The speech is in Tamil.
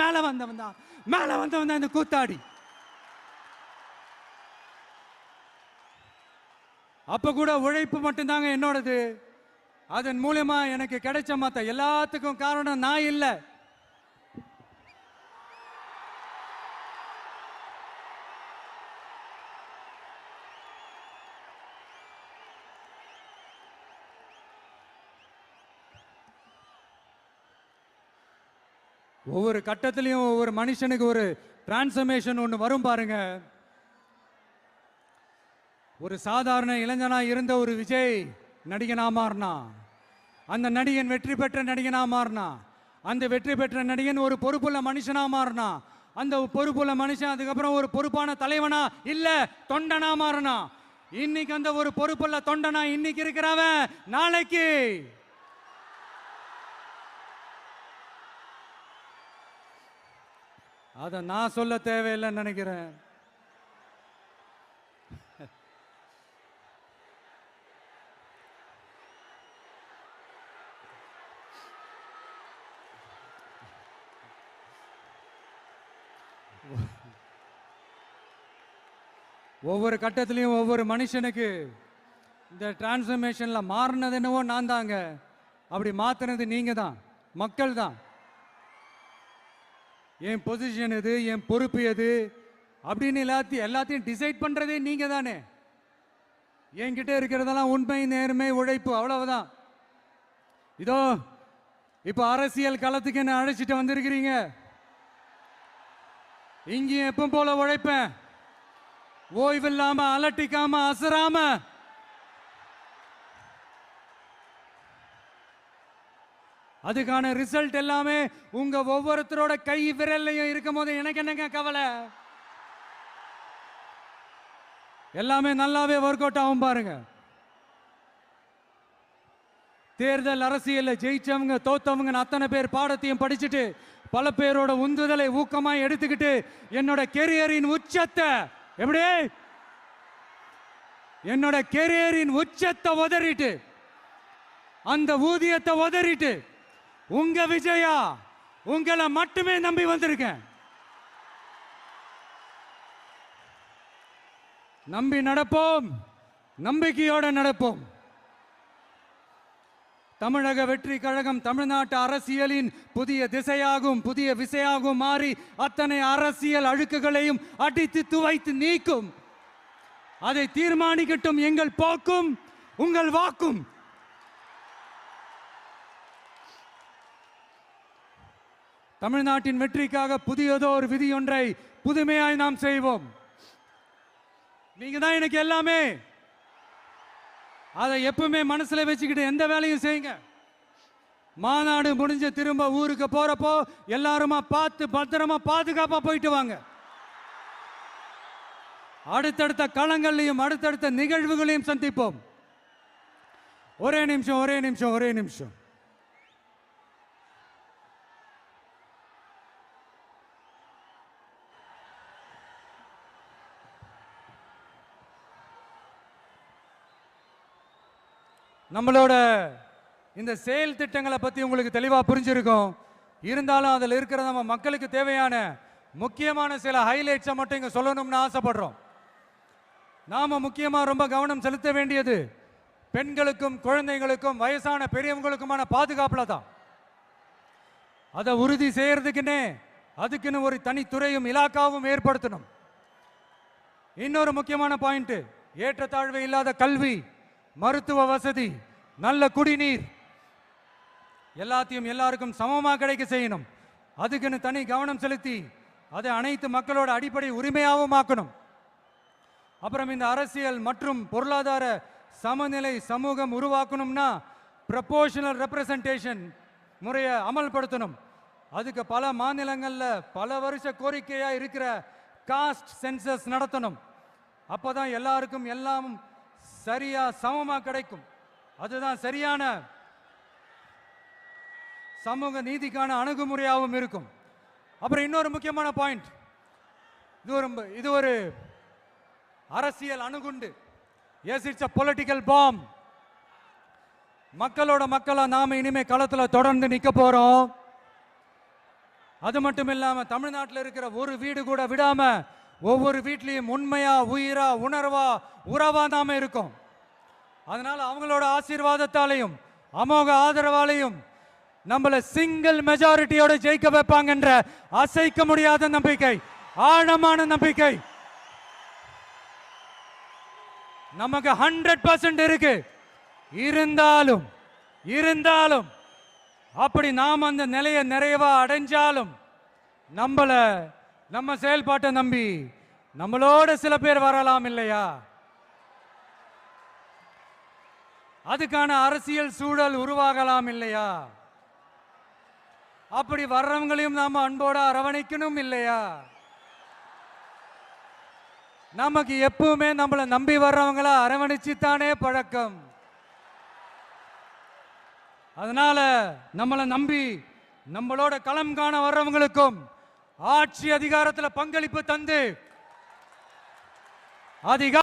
மேல வந்தவன் தான் இந்த கூத்தாடி. அப்ப கூட உழைப்பு மட்டும்தாங்க என்னோடது. அதன் மூலமா எனக்கு கிடைச்ச மத்த எல்லாத்துக்கும் காரணம் நான் இல்லை. ஒவ்வொரு கட்டத்திலையும் ஒவ்வொரு மனுஷனுக்கு ஒரு டிரான்ஸ்ஃபர்மேஷன் ஒன்று வரும் பாருங்க. ஒரு சாதாரண இளைஞனா இருந்த ஒரு விஜய் நடிகனா மாறினா, அந்த நடிகன் வெற்றி பெற்ற நடிகனா மாறினா, அந்த வெற்றி பெற்ற நடிகன் ஒரு பொறுப்புள்ள மனுஷனா மாறினா, அந்த பொறுப்புள்ள மனுஷன் அதுக்கப்புறம் ஒரு பொறுப்பான தலைவனா இல்ல தொண்டனா மாறினா. இன்னைக்கு அந்த ஒரு பொறுப்புள்ள தொண்டனா இன்னைக்கு இருக்கிறவன் நாளைக்கு அதை நான் சொல்ல தேவையில்லைன்னு நினைக்கிறேன். ஒவ்வொரு கட்டத்திலையும் ஒவ்வொரு மனுஷனுக்கு இந்த டிரான்ஸ்ஃபர்மேஷன்ல மாறினது என்னவோ நான் தாங்க. அப்படி மாத்தினது நீங்க தான், மக்கள் தான். என் பொசிஷன் எது, என் பொறுப்பு எது அப்படின்னு எல்லாத்தையும் டிசைட் பண்றதே நீங்க தானே. என்கிட்ட இருக்கிறதெல்லாம் உண்மை, நேர்மை, உழைப்பு, அவ்வளவுதான். இதோ இப்ப அரசியல் களத்துக்கு என்ன அழைச்சிட்டு வந்திருக்கிறீங்க. இங்கேயும் எப்பவும் போல உழைப்பேன், ஓய்வில்லாம, அலட்டிக்காம, அசராம. அதுக்கான ரிசல்ட் எல்லாமே உங்க ஒவ்வொருத்தரோட கை விரல்லையும் இருக்கும் போது எனக்கு என்னங்க கவலை. எல்லாமே நல்லாவே ஒர்க் அவுட் ஆகும் பாருங்க. தேர்தல் அரசியல்ல ஜெயிச்சவங்க தோத்தவங்க அத்தனை பேர் பாடத்தையும் படிச்சுட்டு பல பேரோட உந்துதலை ஊக்கமாய் எடுத்துக்கிட்டு என்னோட கெரியரின் உச்சத்தை எப்படி என்னோட கெரியரின் உச்சத்தை உதறிட்டு, அந்த ஊதியத்தை உதறிட்டு உங்க விஜயா உங்களை மட்டுமே நம்பி வந்திருக்கேன். நம்பி நடப்போம், நம்பிக்கையோட நடப்போம். தமிழக வெற்றி கழகம் தமிழ்நாட்டு அரசியலின் புதிய திசையாகும், புதிய விசையாகும் மாறி அத்தனை அரசியல் அழுக்குகளையும் அடித்து துவைத்து நீக்கும். அதை தீர்மானிக்கட்டும் எங்கள் போக்கும் உங்கள் வாக்கும். தமிழ்நாட்டின் வெற்றிக்காக புதியதோ ஒரு விதி ஒன்றை புதுமையாய் நாம் செய்வோம். நீங்க தான் எனக்கு எல்லாமே. அதை எப்பவுமே மனசுல வச்சுக்கிட்டு எந்த வேலையும் செய்யுங்க. மாநாடு முடிஞ்சு திரும்ப ஊருக்கு போறப்போ எல்லாருமா பார்த்து பத்திரமா பாதுகாப்பா போயிட்டு வாங்க. அடுத்தடுத்த களங்களையும் அடுத்தடுத்த நிகழ்வுகளையும் சந்திப்போம். ஒரே நிமிஷம். நம்மளோட இந்த செயல் திட்டங்களை பத்தி உங்களுக்கு தெளிவா புரிஞ்சிருக்கும். இருந்தாலும் அதில் இருக்கிற நம்ம மக்களுக்கு தேவையான முக்கியமான சில ஹைலைட்ஸை மட்டும் இங்க சொல்லணும்னு ஆசைப்படுறோம். நாம முக்கியமா ரொம்ப கவனம் செலுத்த வேண்டியது பெண்களுக்கும் குழந்தைகளுக்கும் வயசான பெரியவங்களுக்குமான பாதுகாப்புல தான். அதை உறுதி செய்யறதுக்குன்னே அதுக்குன்னு ஒரு தனித்துறையும் இலாக்காவும் ஏற்படுத்தணும். இன்னொரு முக்கியமான பாயிண்ட், ஏற்றத்தாழ்வு இல்லாத கல்வி, மருத்துவ வசதி, நல்ல குடிநீர் எல்லாத்தையும் எல்லாருக்கும் சமமாக கிடைக்க செய்யணும். அதுக்குன்னு தனி கவனம் செலுத்தி அதை அனைத்து மக்களோட அடிப்படை உரிமையாகவும் ஆக்கணும். அப்புறம் இந்த அரசியல் மற்றும் பொருளாதார சமநிலை சமூகம் உருவாக்கணும்னா ப்ரொபோர்ஷனல் ரெப்ரசன்டேஷன் முறையை அமல்படுத்தணும். அதுக்கு பல மாநிலங்களில் பல வருஷ கோரிக்கையா இருக்கிற காஸ்ட் சென்சஸ் நடத்தணும். அப்போதான் எல்லாருக்கும் எல்லாம் சரியா சமமா கிடைக்கும். அதுதான் சரியான சமூக நீதிக்கான அணுகுமுறையாகவும் இருக்கும். அப்புறம் இன்னொரு முக்கியமான பாயிண்ட், இது ஒரு அரசியல் அணுகுண்டு. Yes, it's a political bomb. மக்களோட மக்களா நாம இனிமே களத்துல தொடர்ந்து நிக்க போறோம். அது மட்டும் இல்லாம தமிழ்நாட்டில் இருக்கிற ஒரு வீடு கூட விடாம ஒவ்வொரு வீட்லயும் உண்மையா, உயிரா, உணர்வா, உறவா நாம இருக்கோம். அதனால அவங்களோட ஆசீர்வாதத்தாலையும் அமோக ஆதரவாலையும் நம்மள சிங்கிள் மெஜாரிட்டியோட ஜெயிக்க வைப்பாங்கன்ற அசைக்க முடியாத நம்பிக்கை, ஆழமான நம்பிக்கை நமக்கு 100% இருக்கு. இருந்தாலும் அப்படி நாம் அந்த நிலையை நிறைவா அடைஞ்சாலும் நம்ம செயல்பாட்டை நம்பி நம்மளோட சில பேர் வரலாம் இல்லையா? அதுக்கான அரசியல் சூழல் உருவாகலாம் இல்லையா? அப்படி வர்றவங்களையும் நாம அன்போட அரவணைக்கணும் இல்லையா? நமக்கு எப்பவுமே நம்மளை நம்பி வர்றவங்கள அரவணைச்சுத்தானே பழக்கம். அதனால நம்மளை நம்பி நம்மளோட களம் காண வர்றவங்களுக்கும் ஆட்சி அதிகாரத்தில் பங்களிப்பு தந்து